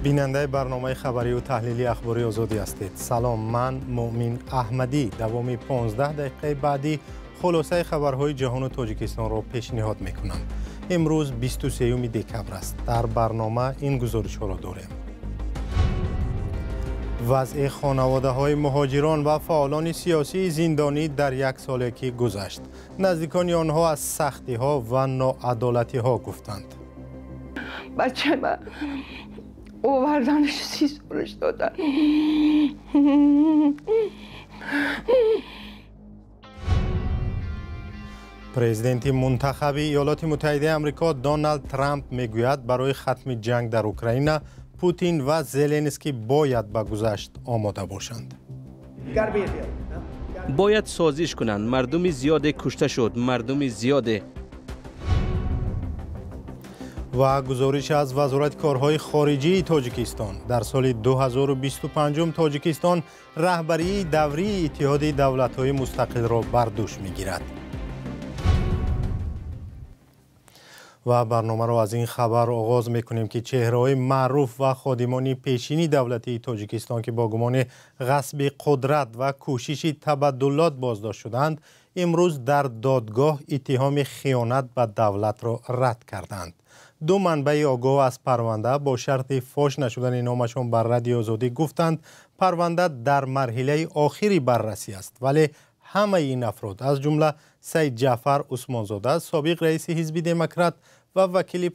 بیننده برنامه خبری و تحلیلی اخباری آزادی هستید. سلام، من مؤمن احمدی. دوام 15 دقیقه بعدی خلاصه خبرهای جهان و تاجیکستان را پیشنهاد میکنم. امروز 23 دکبر است. در برنامه این گزارش ها را داریم. وضع خانواده های مهاجران و فعالان سیاسی زندانی در یک سالی که گذشت. نزدیکان آنها از سختی ها و ناعدالتی ها گفتند. بچه من آوردنش 30 سالش دادن. پرزیدنت منتخب ایالات متحده آمریکا دونالد ترامپ میگوید برای ختم جنگ در اوکراین پوتین و زلنسکی باید به گذشت آماده باشند. باید سازش کنند. مردم زیاد کشته شد، مردم زیاده. و گزارش از وزارت کارهای خارجی تاجیکستان در سال 2025 تاجیکستان رهبری دوری اتحاد دولت‌های مستقل را بر دوش می‌گیرد. و برنامه را از این خبر آغاز می‌کنیم که چهره‌های معروف و خادمان پیشین دولتی تاجیکستان که با گمان غصب قدرت و کوشش تبدلات بازداشت شدند امروز در دادگاه اتهام خیانت به دولت را رد کردند. دو منبع آگاه از پرونده با شرط فاش نشدن نامشان بر رادیو آزادی گفتند پرونده در مرحله آخری بررسی است، ولی همه این افراد از جمله سید جعفر عثمانزاده سابق رئیس حزب دموکرات و وکیل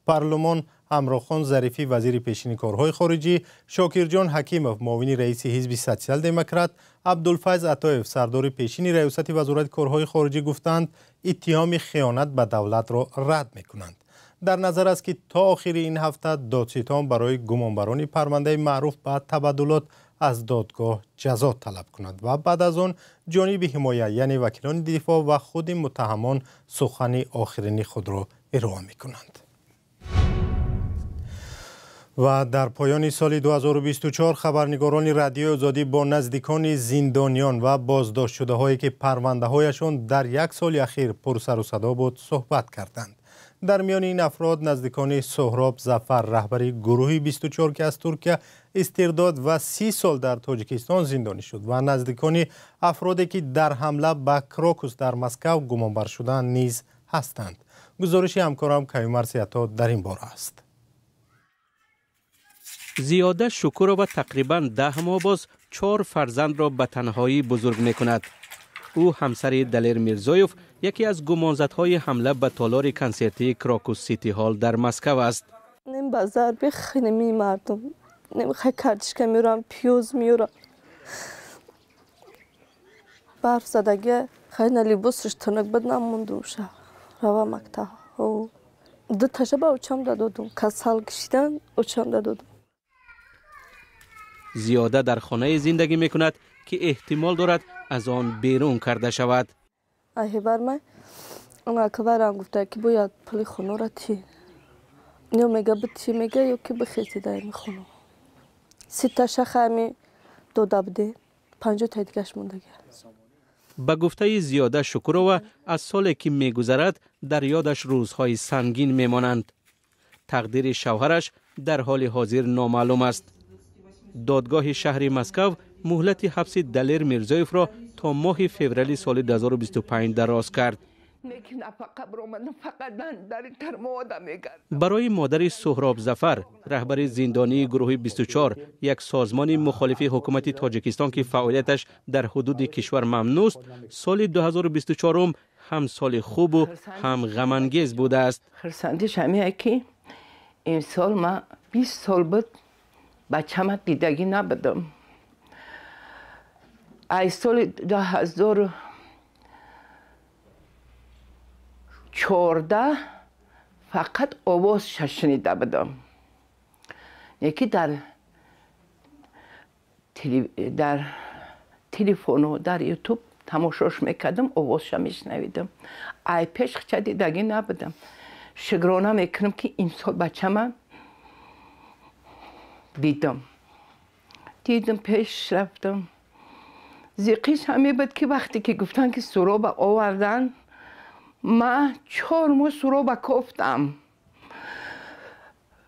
پارلمان، همراخان ظریفی وزیر پیشین کارهای خارجی، شاکر جان حکیمов معاون رئیس حزب سوسیال دموکرات، عبدالفیض عطایف سردار پیشین ریاست وزارت کارهای خارجی گفتند اتهام خیانت به دولت را رد می‌کنند. در نظر است که تا آخر این هفته دادستان برای گمانبران پرونده معروف به تبدلات از دادگاه جزا طلب کند و بعد از آن جانب حمایت یعنی وکیلان دفاع و خود متهمان سخن آخرین خود را ارائه می کنند. و در پایان سال 2024 خبرنگاران رادیو آزادی با نزدیکان زندانیان و بازداشت شده هایی که پرونده هایشان در یک سال اخیر پر سر و صدا بود صحبت کردند. در میان این افراد نزدیکان سهراب ظفر رهبری گروه 24 که از ترکیه استرداد و 30 سال در تاجیکستان زندانی شد و نزدیکان افرادی که در حمله به کراکوس در مسکو گمانبر شدند نیز هستند. گزارش همکارم کیومر سیاتا در این باره است. زیاده شکورova تقریباً 10 ماه باز 4 فرزند را به تنهایی بزرگ می کند. او همسر دلیر میرزایوف یکی از گمانزدهای حمله به تالار کنسرتی کراکوس سیتی هال در مسکو است. نیم بازار بخینه می مردم نمیخوای کارتشکا میورم پیوز میورم برف زدگی خیلی لیبوسش تنک بد نمونده شه روا مکتب دو تشه با اوچم دادم کسال کشیدن اوچم دادم. زیاده در خانه زندگی می کند که احتمال دارد از آن بیرون کرده شود. ای بر من اون اکبرم گفته که باید پلی خونه را تی نیو میگه بتی میگه یو که بخیزی دای میخونه 3 تشه خمی دو دبده 5 تا دیگهش موندگی. به گفته زیاده شکورova از سالی که میگذرد در یادش روزهای سنگین میمانند. تقدیر شوهرش در حال حاضر نامعلوم است. دادگاه شهر مسکو مهلت حبس دلیر میرزایوف را تا ماه فوریه سال 2025 دراز کرد. برای مادر سهراب ظفر رهبر زندانی گروه 24 یک سازمان مخالف حکومت تاجیکستان که فعالیتش در حدود کشور ممنوع است، سال 2024 هم سال خوب و هم غم انگیز بوده است. خرسندش همینه که این سال ما 20 سال بود بچه‌م دیدگی نبودم. ای سال 2014 فقط آواز شنیده بودم. یکی در تلفن و در یوتیوب تماشاش میکردم آوازش میشنویدم. ای پیش چه دیدگی نبودم. شکرانه میکنم که این سال بچه‌م دیدم پیش رفتم. زیقیش همی بود که وقتی که گفتن که سراب آوردن من 4 ماه سراب کفتم.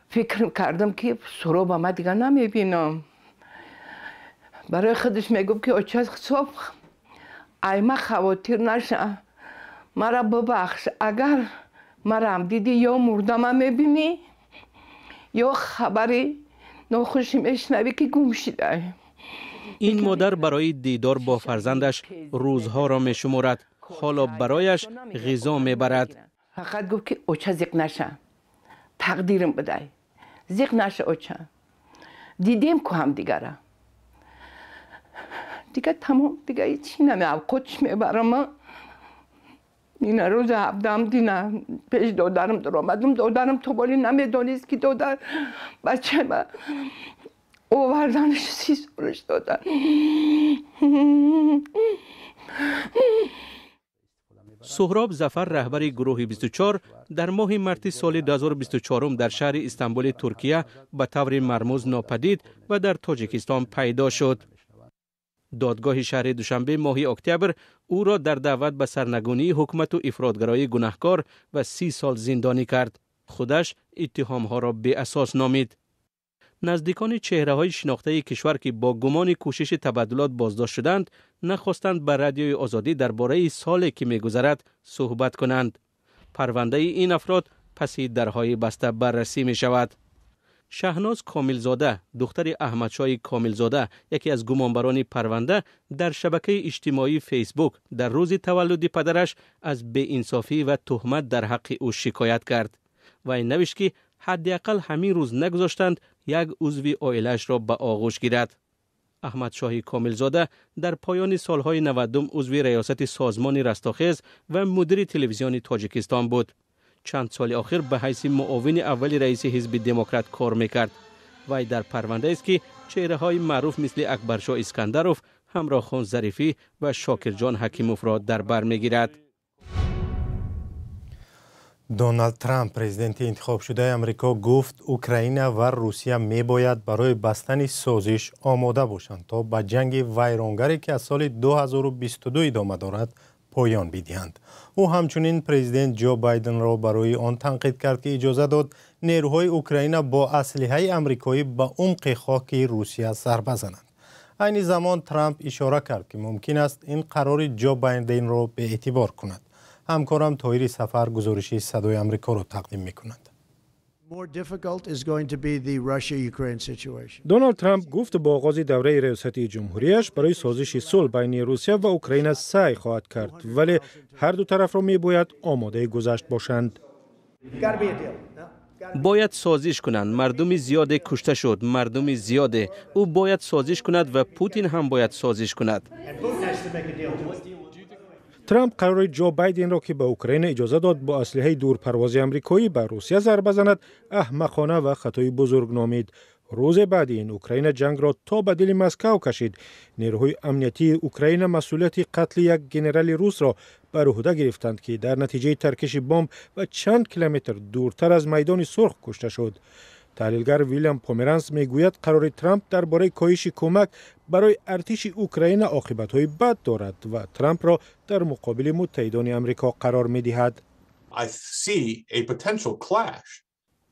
فکر کردم که سهراب ما دیگه نمیبینم. برای خودش میگم که اوچه صبح ایما خواطر نشه، مرا ببخش. اگر مرا هم دیدی یا مردم میبینی یا خبری ناخوشی میشنوی که گم شده. این مادر برای دیدار با فرزندش روزها را میشمارد. حالا برایش غذا میبرد. فقط گفت که اوچه زیق نشه، تقدیرم بده، زیق نشه اوچه. دیدیم که هم دیگره دیگه تمام، دیگه هیچی نمیم. خودش میبرم. این روز هفته دینا پیش دادرم در آمدم. دادرم تو بالی نمیدانست که دادر بچه ما اووردنش 30 سالش دادن. سهراب ظفر رهبر گروه 24 در ماه مارس سال 2024 در شهر استانبول ترکیه به طور مرموز ناپدید و در تاجیکستان پیدا شد. دادگاه شهر دوشنبه ماه اکتبر او را در دعوت به سرنگونی حکومت و افرادگرایی گناهکار و 30 سال زندانی کرد. خودش اتهامها را بی اساس نامید. نزدیکان چهره‌های شناخته کشور که با گمان کوشش تبادلات بازداشت شدند، نخواستند به رادیوی آزادی درباره سالی که می‌گذرد صحبت کنند. پرونده این افراد پس درهای بسته بررسی می‌شود. شهناز کاملزاده، دختر احمدشاه کاملزاده، یکی از گمانبران پرونده، در شبکه اجتماعی فیسبوک در روز تولد پدرش از بی‌انصافی و تهمت در حق او شکایت کرد و این نوشت که حداقل همین روز نگذاشتند یک عضو عائله‌اش را به آغوش گیرد. احمدشاه کاملزاده در پایان سالهای 90 عضو ریاست سازمان رستاخیز و مدیر تلویزیون تاجیکستان بود. چند سال آخر به حیث معاون اول رئیس حزب دموکرات کار میکرد. وی در پرونده است که چهره‌های معروف مثل اکبرشاه اسکندروف، همراه خان ظریفی و شاکرجان حکیموف را در بر میگیرد. دونالد ترامپ پرزیدنت انتخاب شده امریکا گفت اوکراین و روسیه می باید برای بستن سازش آماده باشند تا به جنگ ویرانگری که از سال 2022 ادامه دارد پایان بدهند. او همچنین پرزیدنت جو بایدن را برای آن تنقید کرد که اجازه داد نیروهای اوکراین با اسلحه آمریکایی به عمق خاک روسیه سر بزنند. عین زمان ترامپ اشاره کرد که ممکن است این قرار جو بایدن را به اعتبار کند. همکارم طاهر سفر گزارشی صدای آمریکا را تقدیم می‌کند. دونالد ترامپ گفت با آغاز دوره ریاستی جمهوریش برای سازش صلح بین روسیه و اوکراین سعی خواهد کرد، ولی هر دو طرف را می‌باید آماده گذشت باشند. باید سازش کنند. مردم زیاد کشته شد، مردم زیاده. او باید سازش کند و پوتین هم باید سازش کند. ترامپ قرار جو بایدن را که به اوکراین اجازه داد با اسلحه دورپرواز آمریکایی به روسیه ضربه بزند احمقانه و خطای بزرگ نامید. روز بعد این اوکراین جنگ را تا به دل مسکو کشید. نیروهای امنیتی اوکراین مسئولیت قتل یک ژنرال روس را بر عهده گرفتند که در نتیجه ترکش بمب و چند کیلومتر دورتر از میدان سرخ کشته شد. تحلیلگر ویلیام پومرانس میگوید قرار ترامپ درباره کاهش کمک برای ارتش اوکراین عاقبت‌های بد دارد و ترامپ را در مقابل متحدان آمریکا قرار می‌دهد.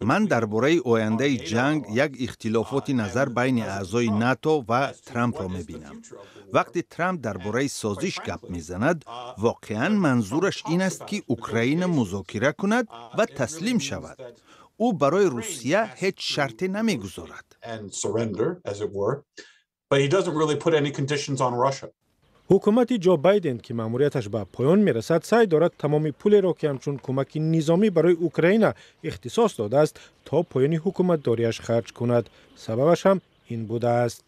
من درباره آینده جنگ یک اختلافات نظر بین اعضای ناتو و ترامپ را می‌بینم. وقتی ترامپ درباره سازش گپ می‌زند، واقعاً منظورش این است که اوکراین مذاکره کند و تسلیم شود. او برای روسیه هیچ شرطی نمیگذارد. حکومت جو بایدن که مأموریتش به پایان میرسد سعی دارد تمام پول را که همچون کمک نظامی برای اوکراین اختصاص داده است تا پایان حکومت داریش خرج کند. سببش هم این بوده است.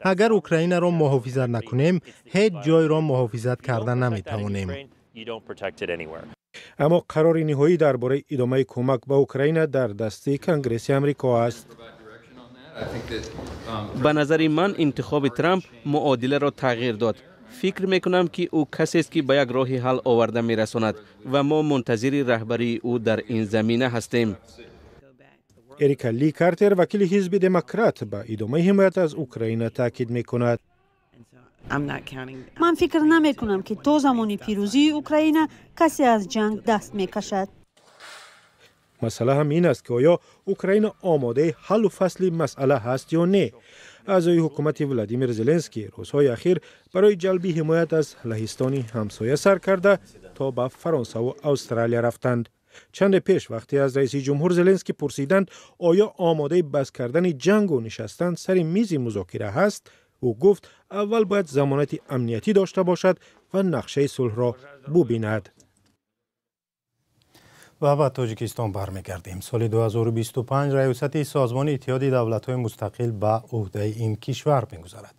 اگر اوکراین را محافظت نکنیم هیچ جای را محافظت کردن نمیتوانیم. اما قرار نهایی درباره ادامه کمک به اوکراین در دست کنگره آمریکا است. به نظر من انتخاب ترامپ معادله را تغییر داد. فکر میکنم که او کسی است که به یک راه حل آورده میرساند و ما منتظر رهبری او در این زمینه هستیم. اریکا لی کارتر وکیل حزب دموکرات به ادامه حمایت از اوکراین تاکید میکند. من فکر نمی کنم که تا زمان پیروزی اوکراین کسی از جنگ دست می کشد. مسئله هم این است که آیا اوکراین آماده حل و فصل مسئله هست یا نه. اعضای حکومت ولادیمیر زلنسکی روزهای اخیر برای جلب حمایت از لهستان همسایه سر کرده تا به فرانسه و استرالیا رفتند. چند پیش وقتی از رئیس جمهور زلنسکی پرسیدند آیا آماده بس کردن جنگ و نشستن سر میز مذاکره هست، او گفت اول باید ضمانت امنیتی داشته باشد و نقشه صلح را ببیند. و به تاجیکستان برمیگردیم. سال 2025 ریاست سازمان اتحاد دولت‌های مستقل به عهده این کشور می‌گذرد.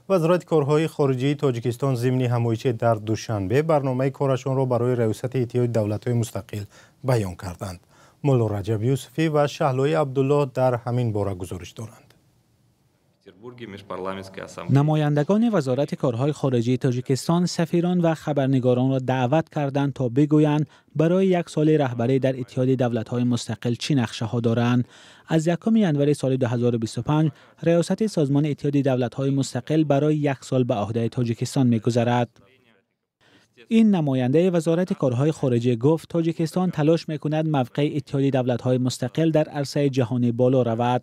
وزارت کارهای خارجه تاجیکستان ضمن همایش در دوشنبه برنامه کارشان را برای ریاست اتحاد دولت‌های مستقل بیان کردند. مولا رجب یوسفی و شهلای عبدالله در همین باره گزارش دارند. نمایندگان وزارت کارهای خارجه تاجیکستان سفیران و خبرنگاران را دعوت کردند تا بگویند برای یک سال رهبری در اتحاد دولت‌های مستقل چی نقشه ها دارند. از 1 ژانویه سال 2025 ریاست سازمان اتحاد دولت‌های مستقل برای یک سال به عهده تاجیکستان می‌گذرد. این نماینده وزارت کارهای خارجه گفت تاجیکستان تلاش می‌کند موقع اتحاد دولت‌های مستقل در عرصه جهانی بالا رود.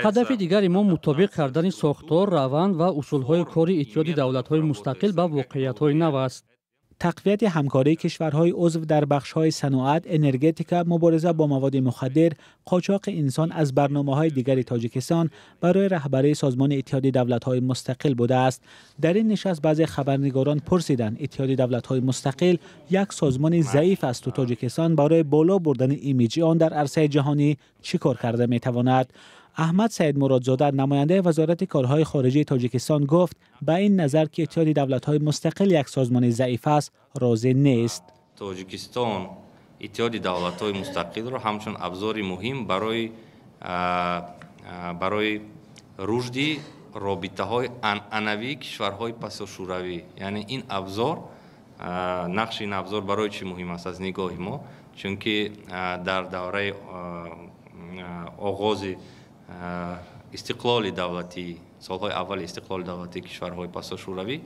هدف دیگری ما مطابق کردن ساختار، روند و اصولهای کاری اتحاد دولت‌های مستقل به واقعیت‌های نو است. تقویت همکاری کشورهای عضو در بخش‌های صنعت، انرژتیکا، مبارزه با مواد مخدر، قاچاق انسان از برنامه‌های دیگر تاجیکستان برای رهبری سازمان اتحاد دولت‌های مستقل بوده است. در این نشست بعضی خبرنگاران پرسیدند اتحاد دولت‌های مستقل یک سازمان ضعیف است و تاجیکستان برای بالا بردن ایمیج آن در عرصه جهانی چیکار کرده می‌تواند. احمد سید مرادزاده نماینده وزارت کارهای خارجه تاجیکستان گفت به این نظر که اتحاد دولت‌های مستقل یک سازمان ضعیف است راضی نیست. تاجیکستان اتحاد دولت‌های مستقل را همچون ابزاری مهم برای رشد رابطه‌های عنعنوی کشورهای پساشوروی، یعنی این ابزار نقش این ابزار برای چی مهم است از نگاه ما، چون که در دوره آغاز استقلال دولتی، سالهای اول استقلال دولتی کشورهای پساشوروی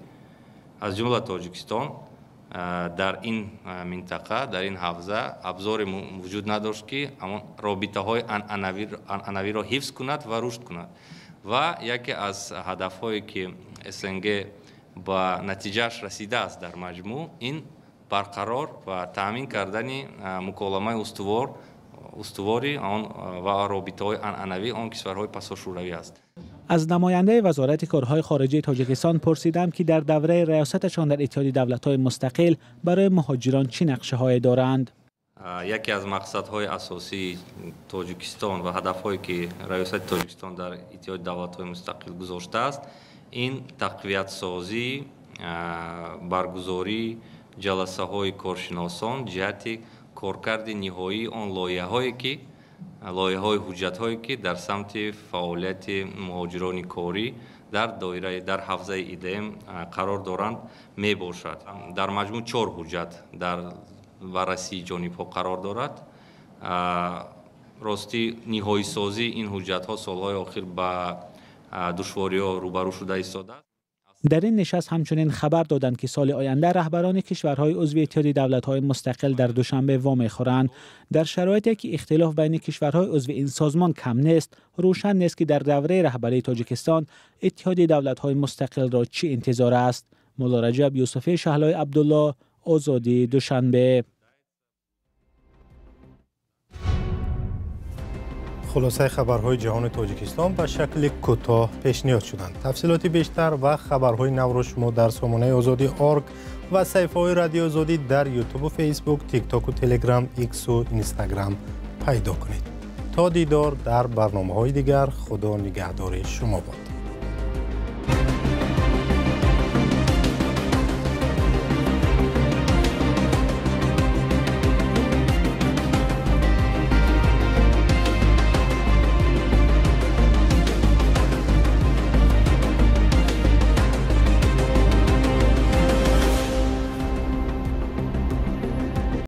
از جمله تاجیکستان در این منطقه، در این حوزه ابزار وجود نداشت که اما رابطه های عنعنوی را حفظ کند و رشد کند و یکی از هدفهایی که SNG با نتیجهش رسیده است در مجموع این برقرار و تامین کردن مکالمه استواری آن و رابطه‌های عنعنوی آن کشورهای پساشوروی است. از نماینده وزارت کارهای خارجه تاجیکستان پرسیدم که در دوره ریاستشان در اتحاد دولت‌های مستقل برای مهاجران چه نقشه‌هایی دارند. یکی از مقصدهای اساسی تاجیکستان و هدفهایی که ریاست تاجیکستان در اتحاد دولت‌های مستقل گذاشته است این تقویت سازی، برگزاری جلسه‌های کارشناسان جهت کارکرد نهایی آن لایحه‌های حجت‌هایی که در سمت فعالیت مهاجران کاری در دایره در حوزه ایدم قرار دارند می باشد. در مجموع 4 حجت در بررسی جانب‌ها قرار دارد. راستی نهایی سازی این حجت‌ها سال‌های اخیر با دشواری‌ها روبرو شده ایستاده است. در این نشست همچنین خبر دادند که سال آینده رهبران کشورهای عضو اتحاد دولت‌های مستقل در دوشنبه وام خورند. در شرایطی که اختلاف بین کشورهای عضو این سازمان کم نیست، روشن نیست که در دوره رهبری تاجیکستان اتحاد دولت‌های مستقل را چه انتظار است. مولا رجب یوسفی، شهلای عبدالله، آزادی، دوشنبه. خلاصه خبرهای جهان تاجیکستان به شکل کوتاه پیشنهاد شدند. تفصیلات بیشتر و خبرهای نو را شما در سامانه آزادی .org و صفحه‌های رادیو آزادی در یوتیوب و فیسبوک، تیک تاک و تلگرام، ایکس و اینستاگرام پیدا کنید. تا دیدار در برنامه‌های دیگر، خدا نگهدار شما باد.